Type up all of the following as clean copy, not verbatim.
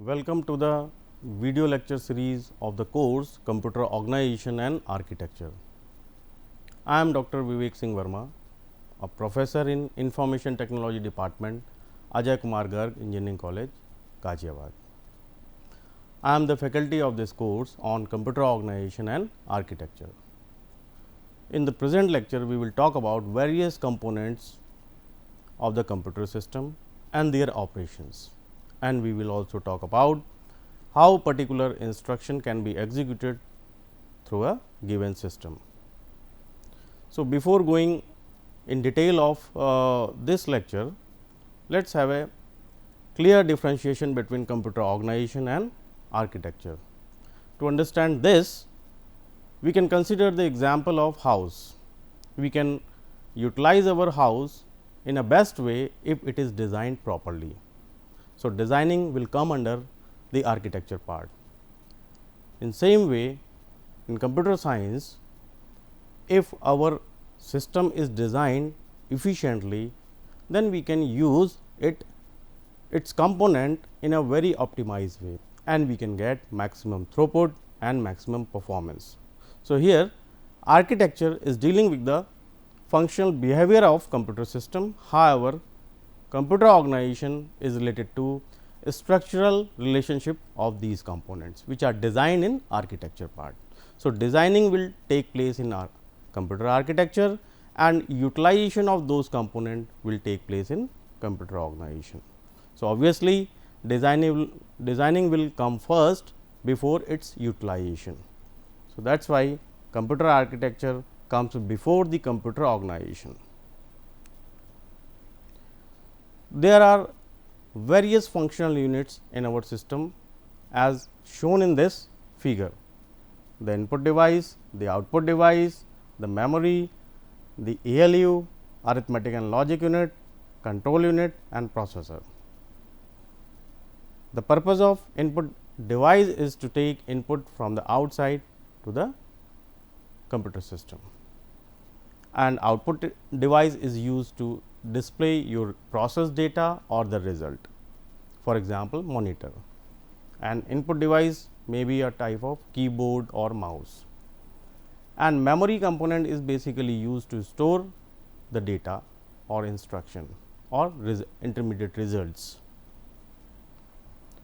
Welcome to the video lecture series of the course Computer Organization and Architecture. I am Dr. Vivek Singh Verma, a professor in Information Technology Department, Ajay Kumar Garg Engineering College, Ghaziabad. I am the faculty of this course on Computer Organization and Architecture. In the present lecture, we will talk about various components of the computer system and their operations, and we will also talk about how particular instruction can be executed through a given system. So, before going in detail of this lecture, let us have a clear differentiation between computer organization and architecture. To understand this, we can consider the example of house. We can utilize our house in a best way if it is designed properly. So, designing will come under the architecture part. In same way, in computer science, if our system is designed efficiently, then we can use its component in a very optimized way, and we can get maximum throughput and maximum performance. So, here architecture is dealing with the functional behavior of computer system. However, computer organization is related to structural relationship of these components, which are designed in architecture part. So, designing will take place in our computer architecture, and utilization of those components will take place in computer organization. So, obviously, designing will come first before its utilization. So, that is why computer architecture comes before the computer organization. There are various functional units in our system as shown in this figure: the input device, the output device, the memory, the ALU, arithmetic and logic unit, control unit and processor. The purpose of input device is to take input from the outside to the computer system, and output device is used to display your process data or the result, for example, monitor. And input device may be a type of keyboard or mouse, and memory component is basically used to store the data or instruction or intermediate results.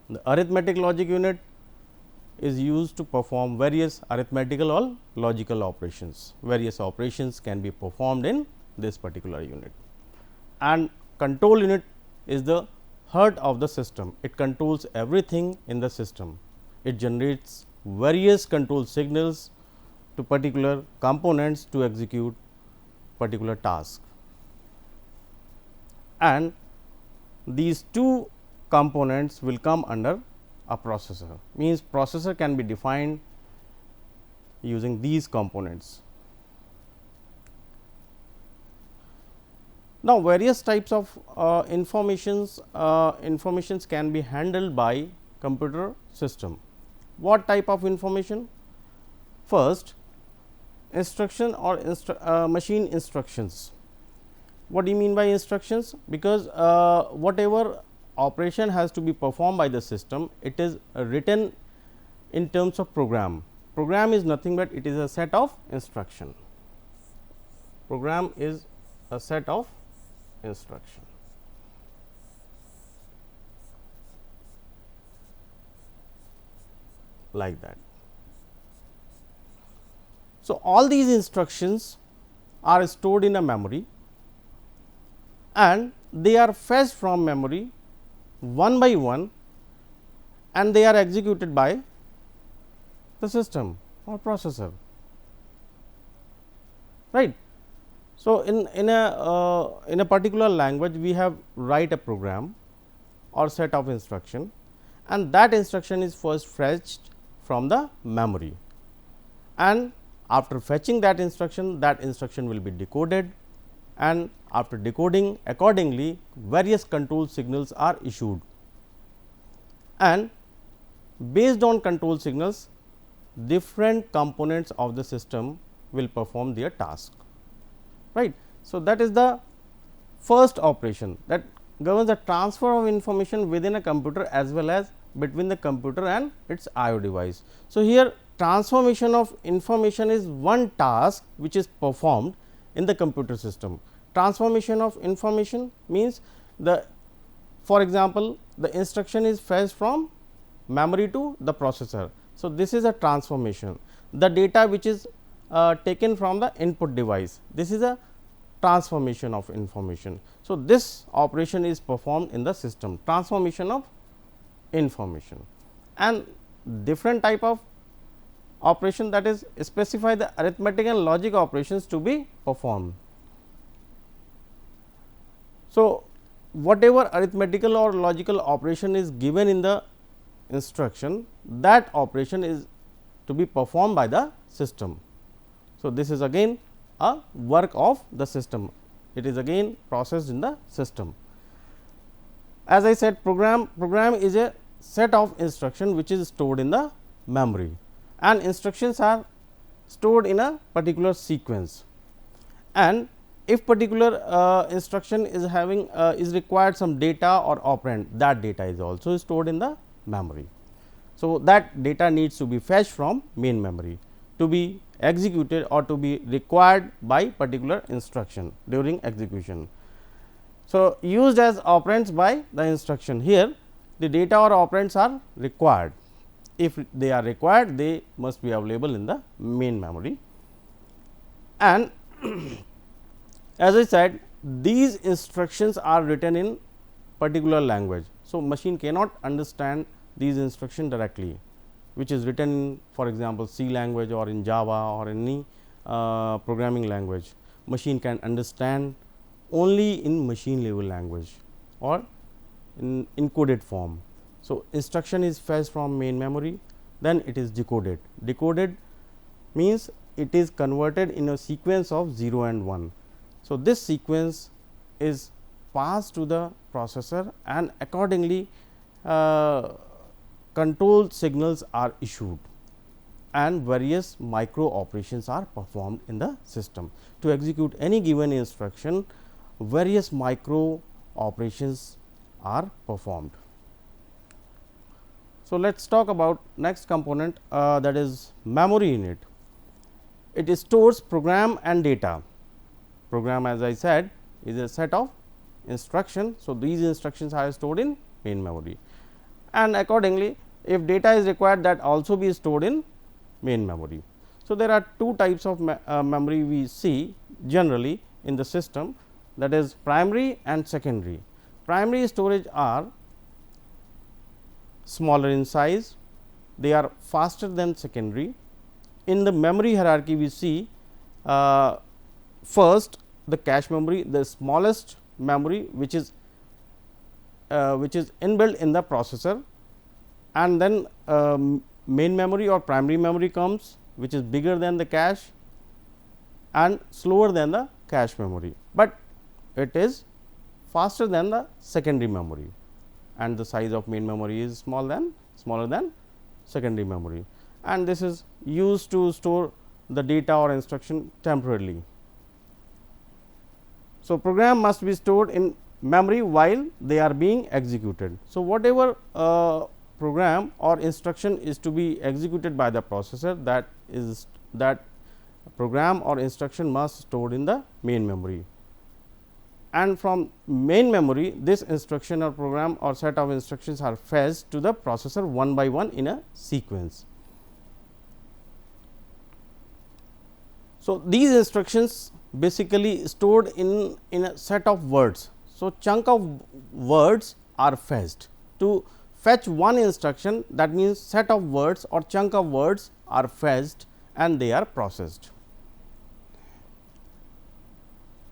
The arithmetic logic unit is used to perform various arithmetical or logical operations. Various operations can be performed in this particular unit. And control unit is the heart of the system. It controls everything in the system. It generates various control signals to particular components to execute particular task. And these two components will come under a processor, means processor can be defined using these components. Now, various types of informations can be handled by computer system. What type of information? First, instruction or machine instructions. What do you mean by instructions? Because whatever operation has to be performed by the system, it is written in terms of program. Program is nothing but it is a set of instruction. Program is a set of instruction. Like that. So, all these instructions are stored in a memory, and they are fetched from memory one by one, and they are executed by the system or processor, right. So, in a particular language, we have write a program or set of instruction, and that instruction is first fetched from the memory, and after fetching that instruction will be decoded, and after decoding accordingly various control signals are issued, and based on control signals different components of the system will perform their task, right. So, that is the first operation that governs the transfer of information within a computer as well as between the computer and its I/O device. So, here transformation of information is one task which is performed in the computer system. Transformation of information means the, for example, the instruction is fetched from memory to the processor. So, this is a transformation. The data which is taken from the input device, this is a transformation of information. So, this operation is performed in the system, transformation of information, and different type of operation, that is specify the arithmetic and logic operations to be performed. So, whatever arithmetical or logical operation is given in the instruction, that operation is to be performed by the system. So, this is again a work of the system, it is again processed in the system. As I said, program is a set of instruction which is stored in the memory, and instructions are stored in a particular sequence, and if particular instruction is having is required some data or operand, that data is also stored in the memory. So, that data needs to be fetched from main memory to be executed or to be required by particular instruction during execution. So, used as operands by the instruction, here the data or operands are required. If they are required, they must be available in the main memory, and as I said, these instructions are written in particular language. So, machine cannot understand these instructions directly, which is written in, for example, C language or in Java or any programming language. Machine can understand only in machine level language or in encoded form. So, instruction is fetched from main memory, then it is decoded. Decoded means it is converted in a sequence of 0 and 1. So, this sequence is passed to the processor, and accordingly control signals are issued and various micro operations are performed in the system. To execute any given instruction, various micro operations are performed. So, let us talk about next component, that is memory unit. It stores program and data. Program, as I said, is a set of instruction. So, these instructions are stored in main memory, and accordingly if data is required, that also be stored in main memory. So, there are two types of memory we see generally in the system, that is primary and secondary. Primary storage are smaller in size, they are faster than secondary. In the memory hierarchy, we see first the cache memory, the smallest memory which is inbuilt in the processor, and then main memory or primary memory comes, which is bigger than the cache and slower than the cache memory, but it is faster than the secondary memory, and the size of main memory is smaller than secondary memory, and this is used to store the data or instruction temporarily. So, program must be stored in memory while they are being executed. So, whatever program or instruction is to be executed by the processor, that program or instruction must stored in the main memory, and from main memory this instruction or program or set of instructions are fetched to the processor one by one in a sequence. So, these instructions basically stored in a set of words. So, chunk of words are fetched. To fetch one instruction, that means set of words or chunk of words are fetched and they are processed.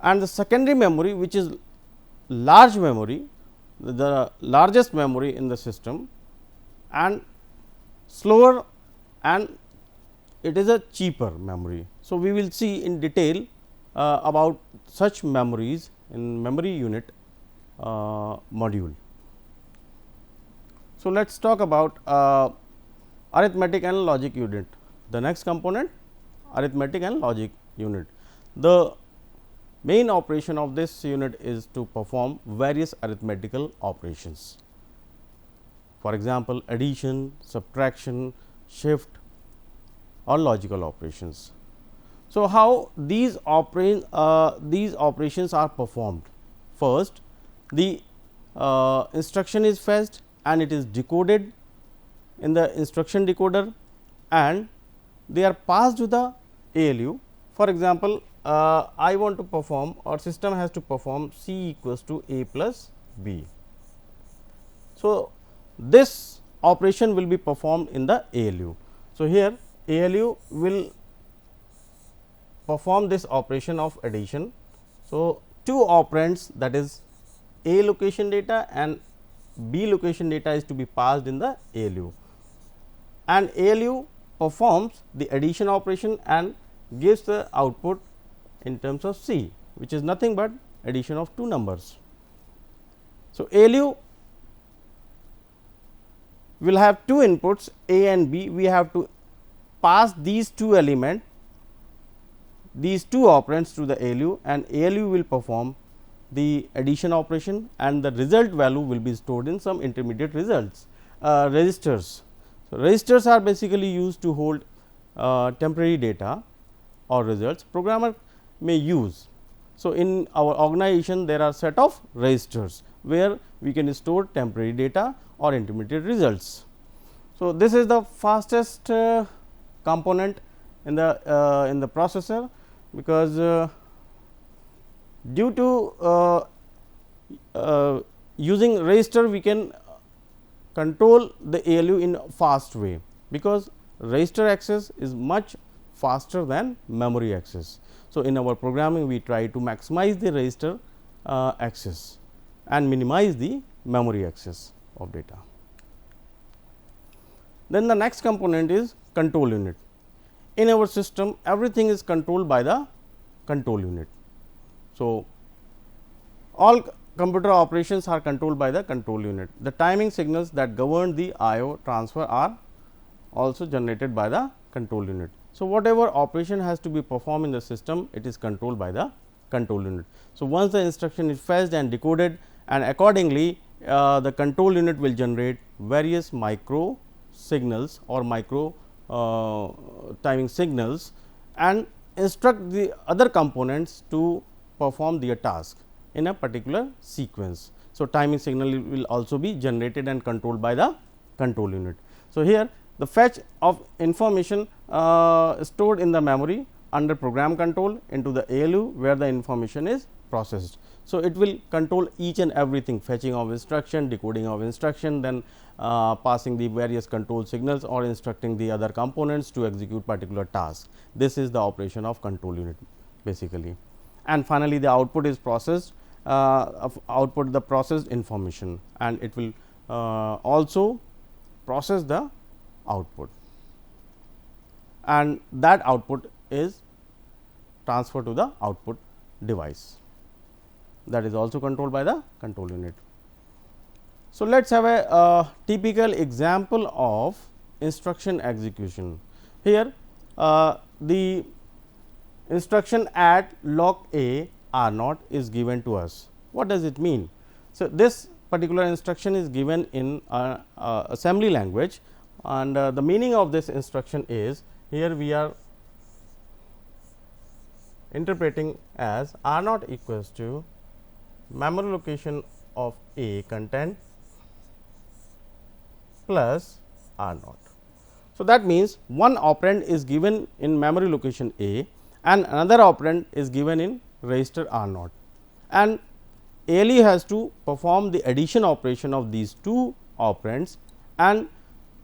And the secondary memory, which is large memory, the largest memory in the system and slower, and it is a cheaper memory. So, we will see in detail about such memories in memory unit module. So, let us talk about arithmetic and logic unit. The next component, arithmetic and logic unit. The main operation of this unit is to perform various arithmetical operations. for example, addition, subtraction, shift or logical operations. So, how these operations are performed? First, the instruction is fetched and it is decoded in the instruction decoder, and they are passed to the ALU. For example, I want to perform, or system has to perform C equals to A plus B. So, this operation will be performed in the ALU. So, here ALU will perform this operation of addition. So, two operands, that is A location data and B location data, is to be passed in the ALU, and ALU performs the addition operation and gives the output in terms of C, which is nothing but addition of two numbers. So, ALU will have two inputs A and B. We have to pass these two elements, these two operands, to the ALU, and ALU will perform the addition operation, and the result value will be stored in some intermediate registers. So, registers are basically used to hold temporary data or results programmer may use. So, in our organization there are set of registers where we can store temporary data or intermediate results. So, this is the fastest component in the processor, because due to using register we can control the ALU in a fast way, because register access is much faster than memory access. So, in our programming we try to maximize the register access and minimize the memory access of data. Then the next component is control unit. In our system everything is controlled by the control unit. So, all computer operations are controlled by the control unit. The timing signals that govern the IO transfer are also generated by the control unit. So, whatever operation has to be performed in the system, it is controlled by the control unit. So, once the instruction is fetched and decoded, and accordingly the control unit will generate various micro signals or micro timing signals and instruct the other components to perform their task in a particular sequence. So, timing signal will also be generated and controlled by the control unit. So, here the fetch of information stored in the memory under program control into the ALU, where the information is processed. So, it will control each and everything, fetching of instruction, decoding of instruction, then passing the various control signals or instructing the other components to execute particular task. This is the operation of control unit basically. And finally, the output is processed, output the processed information, and it will also process the output, and that output is transferred to the output device, that is also controlled by the control unit. So, let us have a typical example of instruction execution. Here the instruction at log A R naught is given to us. What does it mean? So, this particular instruction is given in assembly language, and the meaning of this instruction is, here we are interpreting as R naught equals to memory location of A content plus R naught. So, that means one operand is given in memory location A and another operand is given in register R naught, and ALU has to perform the addition operation of these two operands, and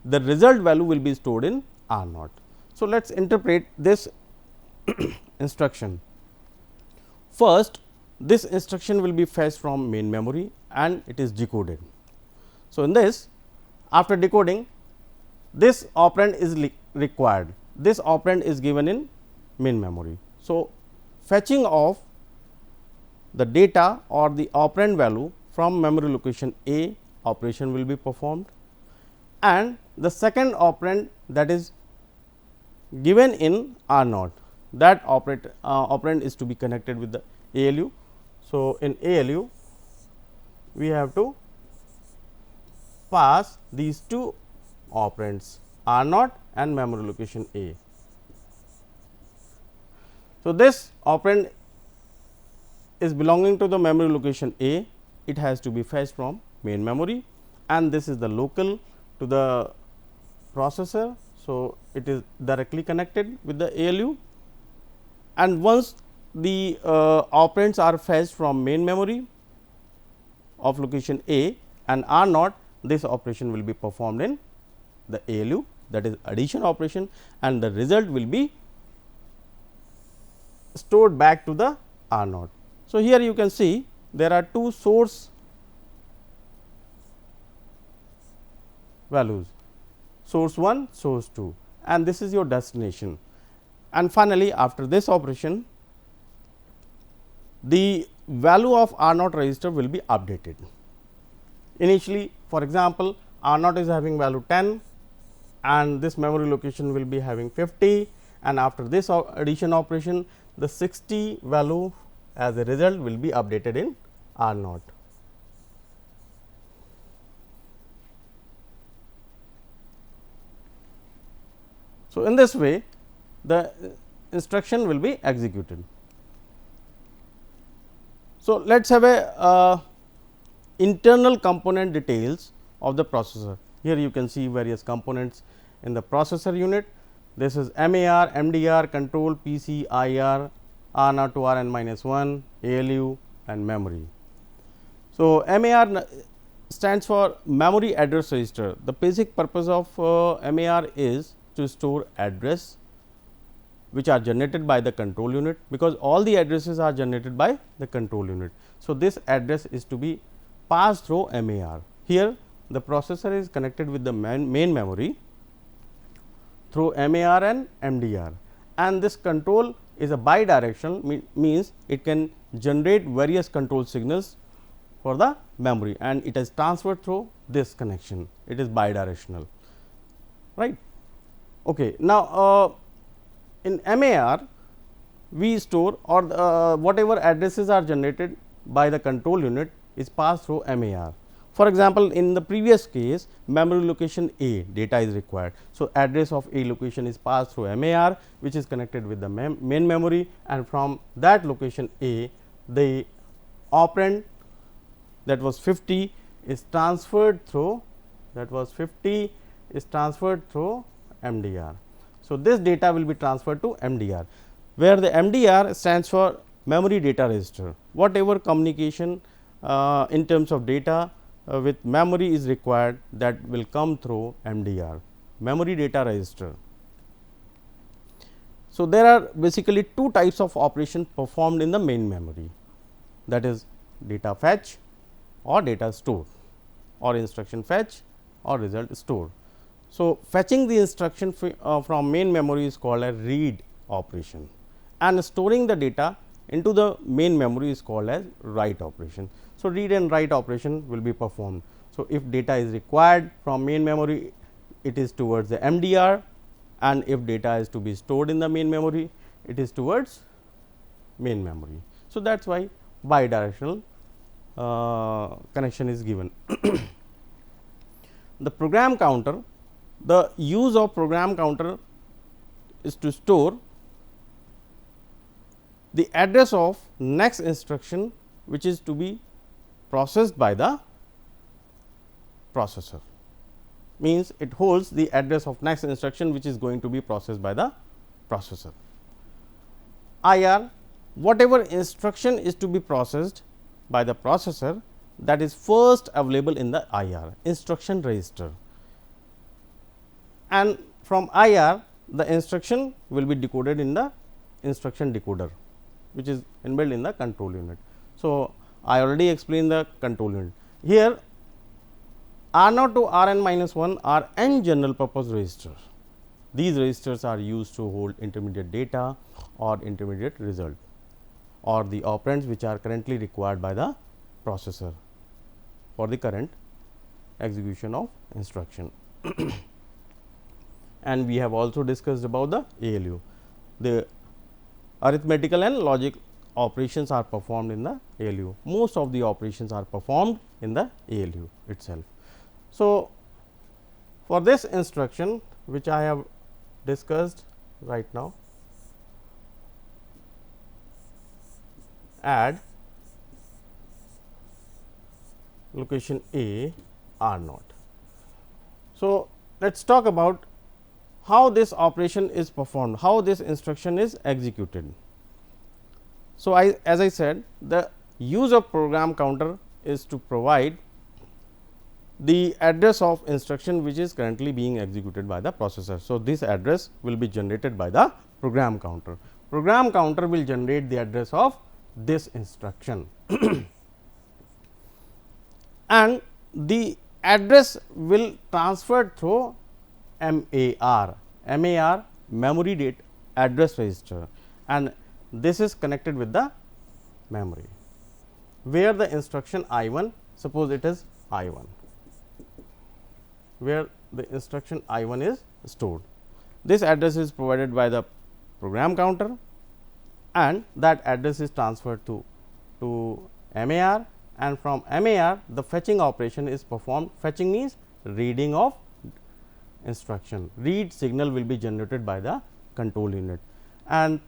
the result value will be stored in R naught. So, let us interpret this instruction. First, this instruction will be fetched from main memory and it is decoded. So, in this, after decoding, this operand is required, this operand is given in main memory. So, fetching of the data or the operand value from memory location A operation will be performed, and the second operand, that is given in R naught, that operand is to be connected with the ALU. So, in ALU we have to pass these two operands R0 and memory location A. So, this operand is belonging to the memory location A, it has to be fetched from main memory, and this is the local to the processor. So, it is directly connected with the ALU, and once the operands are fetched from main memory of location A and R0, this operation will be performed in the ALU, that is addition operation, and the result will be stored back to the R0. So, here you can see there are two source values, source 1, source 2, and this is your destination. And finally, after this operation, the value of R0 register will be updated. Initially, for example, R0 is having value 10 and this memory location will be having 50, and after this addition operation, the 60 value as a result will be updated in R0. So, in this way the instruction will be executed. So, let us have a internal component details of the processor. Here you can see various components in the processor unit. This is MAR, MDR, control, PC, IR, R0 to Rn minus 1, ALU and memory. So, MAR stands for memory address register. The basic purpose of MAR is to store address which are generated by the control unit, because all the addresses are generated by the control unit. So, this address is to be passed through MAR. Here the processor is connected with the main memory through MAR and MDR, and this control is a bidirectional, means it can generate various control signals for the memory, and it is transferred through this connection. It is bidirectional, right. Okay. Now, in MAR we store, or whatever addresses are generated by the control unit is passed through MAR. For example, in the previous case memory location A data is required. So, address of A location is passed through MAR, which is connected with the main memory, and from that location A the operand that was 50 is transferred through MDR. So, this data will be transferred to MDR, where the MDR stands for memory data register. Whatever communication in terms of data with memory is required, that will come through MDR, memory data register. So, there are basically two types of operations performed in the main memory, that is data fetch or data store, or instruction fetch or result store. So, fetching the instruction from main memory is called a read operation, and storing the data into the main memory is called as write operation. So, read and write operation will be performed. So, if data is required from main memory, it is towards the MDR, and if data is to be stored in the main memory, it is towards main memory. So, that is why bidirectional connection is given. The program counter, the use of program counter is to store the address of next instruction which is to be processed by the processor, means it holds the address of next instruction which is going to be processed by the processor. IR, whatever instruction is to be processed by the processor, that is first available in the IR, instruction register, and from IR the instruction will be decoded in the instruction decoder, which is inbuilt in the control unit. So, I already explained the control unit. Here R0 to Rn minus 1 are n general purpose registers. These registers are used to hold intermediate data or intermediate result, or the operands which are currently required by the processor for the current execution of instruction. And we have also discussed about the ALU. The arithmetical and logic operations are performed in the ALU. Most of the operations are performed in the ALU itself. So, for this instruction which I have discussed right now, add location A R naught. So, let us talk about how this operation is performed, how this instruction is executed. So, as I said, the use of program counter is to provide the address of instruction which is currently being executed by the processor. So, this address will be generated by the program counter. Program counter will generate the address of this instruction and the address will transfer through MAR, memory data address register, and this is connected with the memory where the instruction I1, suppose it is I1, where the instruction I1 is stored. This address is provided by the program counter and that address is transferred to MAR, and from MAR the fetching operation is performed. Fetching means reading of instruction. Read signal will be generated by the control unit and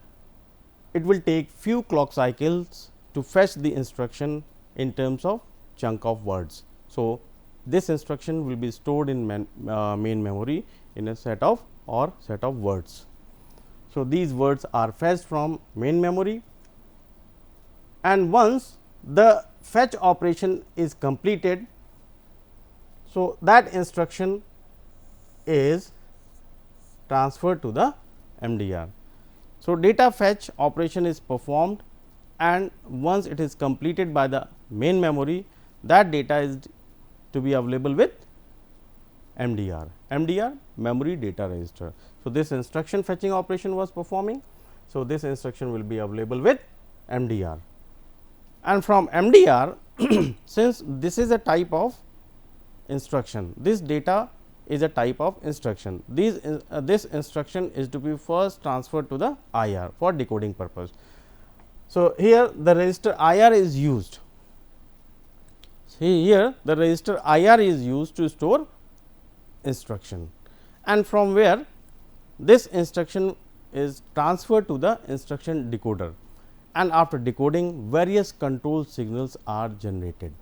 it will take few clock cycles to fetch the instruction in terms of chunk of words. So, this instruction will be stored in main memory in a set of words. So, these words are fetched from main memory, and once the fetch operation is completed, so that instruction is transferred to the MDR. So, data fetch operation is performed and once it is completed by the main memory, that data is to be available with MDR, memory data register. So, this instruction fetching operation was performing. So, this instruction will be available with MDR, and from MDR since this is a type of instruction, this data is a type of instruction. This instruction is to be first transferred to the IR for decoding purpose. So, here the register IR is used. See, here the register IR is used to store instruction, and from where this instruction is transferred to the instruction decoder, and after decoding various control signals are generated.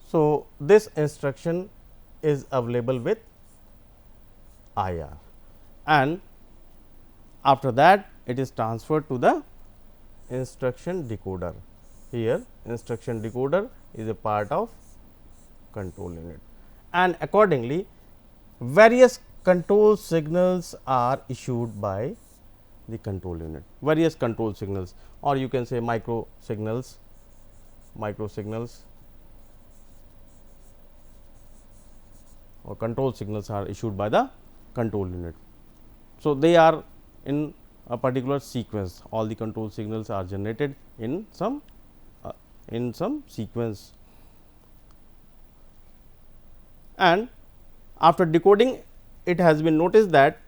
So, this instruction is available with IR, and after that it is transferred to the instruction decoder. Here instruction decoder is a part of control unit, and accordingly various control signals are issued by the control unit, various control signals, or you can say micro signals or control signals are issued by the control unit. So, they are in a particular sequence, all the control signals are generated in some sequence, and after decoding it has been noticed that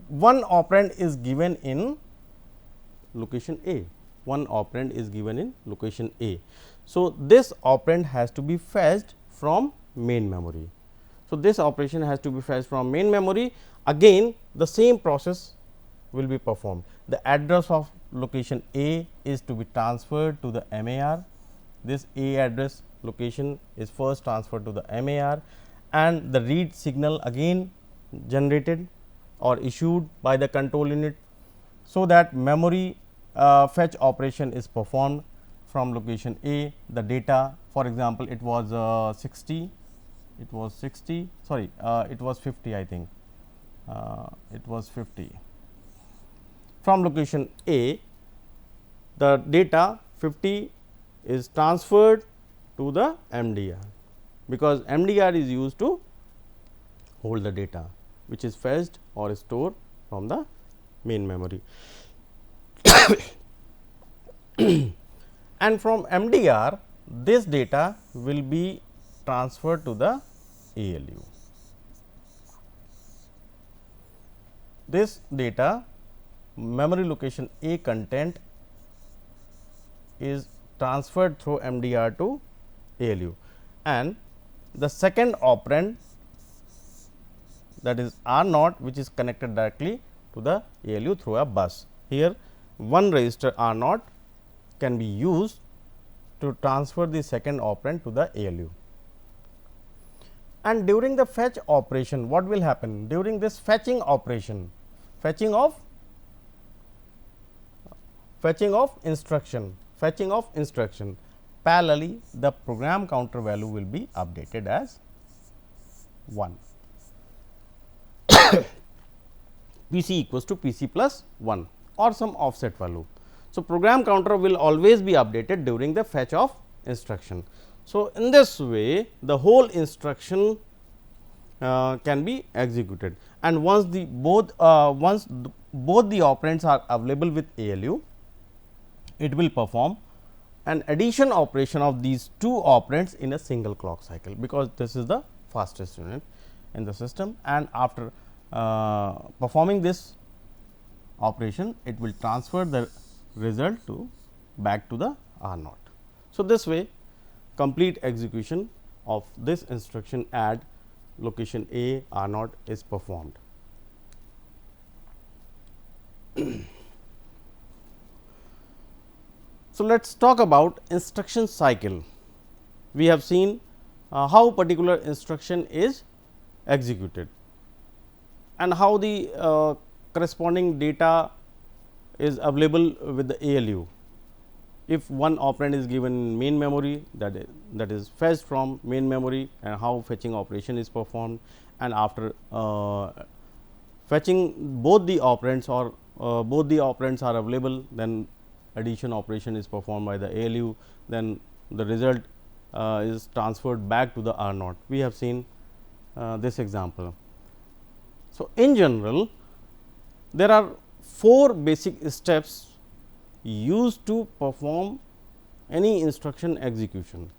one operand is given in location A, one operand is given in location A. So, this operand has to be fetched from main memory. So, this operation has to be fetched from main memory. Again the same process will be performed. The address of location A is to be transferred to the MAR. This A address location is first transferred to the MAR, and the read signal again generated or issued by the control unit. So, that memory fetch operation is performed from location A. The data, for example, it was 60, it was 60, sorry, it was 50, I think, it was 50. From location A, the data 50 is transferred to the MDR, because MDR is used to hold the data which is fetched or stored from the main memory. And from MDR this data will be transferred to the ALU. This data, memory location A content, is transferred through MDR to ALU. and the second operand, that is R naught, which is connected directly to the ALU through a bus. Here one register R naught can be used to transfer the second operand to the ALU. And during the fetch operation, what will happen? During this fetching operation, fetching of instruction, parallelly the program counter value will be updated as 1. PC equals to PC plus 1 or some offset value. So, program counter will always be updated during the fetch of instruction. So, in this way the whole instruction can be executed, and once both the operands are available with ALU, it will perform an addition operation of these two operands in a single clock cycle, because this is the fastest unit in the system, and after performing this operation, it will transfer the result back to the R naught. So, this way complete execution of this instruction add location A R naught is performed. So, let us talk about instruction cycle. We have seen how particular instruction is executed and how the corresponding data is available with the ALU. If one operand is given in main memory, that is fetched from main memory, and how fetching operation is performed, and after fetching both the operands or both the operands are available, then addition operation is performed by the ALU, then the result is transferred back to the R naught. We have seen this example. So, in general there are 4 basic steps used to perform any instruction execution,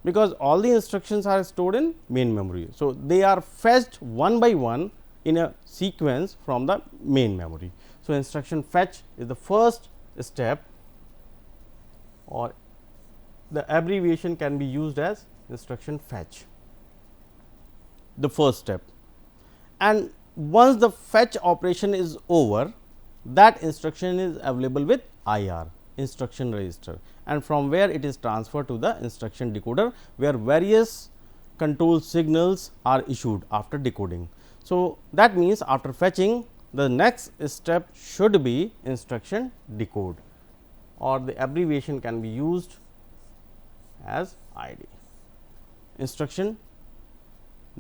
because all the instructions are stored in main memory. So, they are fetched one by one in a sequence from the main memory. So, instruction fetch is the first step, or the abbreviation can be used as instruction fetch, the first step. And once the fetch operation is over, that instruction is available with IR, instruction register, and from where it is transferred to the instruction decoder, where various control signals are issued after decoding. So, that means after fetching, the next step should be instruction decode, or the abbreviation can be used as ID, instruction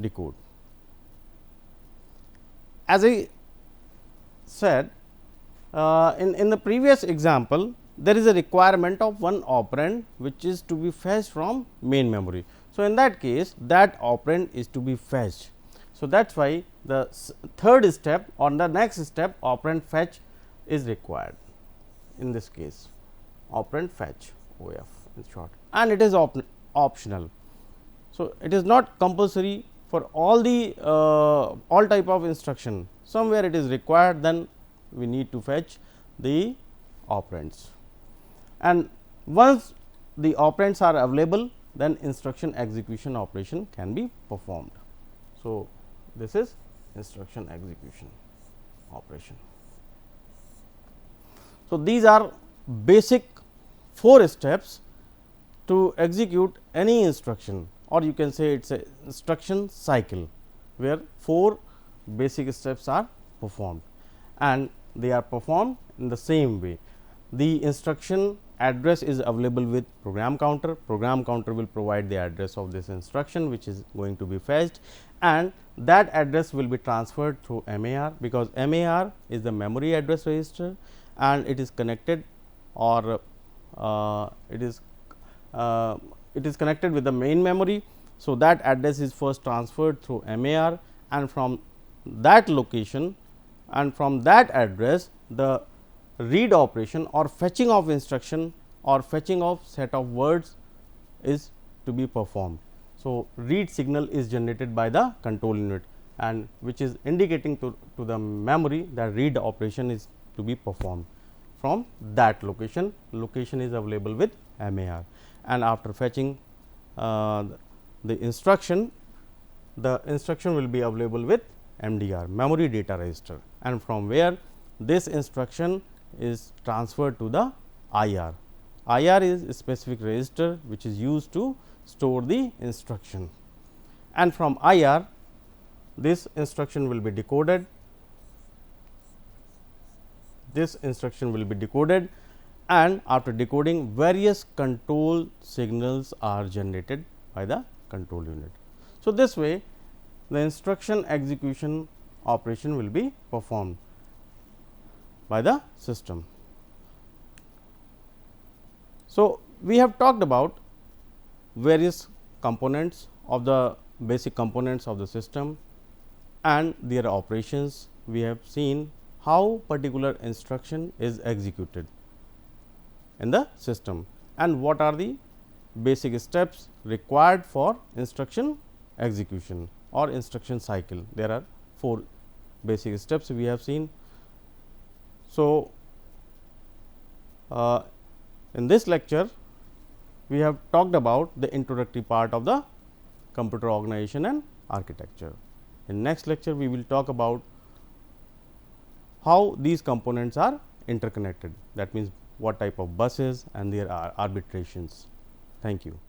decode. As I said in the previous example, there is a requirement of one operand which is to be fetched from main memory. So, in that case, that operand is to be fetched. So, that is why the third step or the next step, operand fetch, is required in this case, operand fetch, OF in short, and it is optional. So, it is not compulsory for all the all type of instruction. Somewhere it is required, then we need to fetch the operands, and once the operands are available, then instruction execution operation can be performed. So, this is instruction execution operation. So, these are basic 4 steps to execute any instruction, or you can say it is a instruction cycle, where 4 basic steps are performed, and they are performed in the same way. The instruction address is available with program counter. Program counter will provide the address of this instruction which is going to be fetched, and that address will be transferred through MAR, because MAR is the memory address register, and it is connected, or it is connected with the main memory. So, that address is first transferred through MAR, and from that location and from that address, the read operation or fetching of instruction or fetching of set of words is to be performed. So, read signal is generated by the control unit, and which is indicating to the memory that read operation is to be performed from that location. Location is available with MAR, and after fetching the instruction will be available with MDR, memory data register, and from where this instruction is transferred to the IR. IR is a specific register which is used to store the instruction, and from IR this instruction will be decoded. This instruction will be decoded, and after decoding, various control signals are generated by the control unit. So, this way the instruction execution operation will be performed by the system. So, we have talked about various components of the basic components of the system and their operations. We have seen how particular instruction is executed in the system and what are the basic steps required for instruction execution or instruction cycle. There are 4 basic steps we have seen. So, in this lecture we have talked about the introductory part of the computer organization and architecture. In next lecture we will talk about how these components are interconnected, that means what type of buses and their arbitrations. Thank you.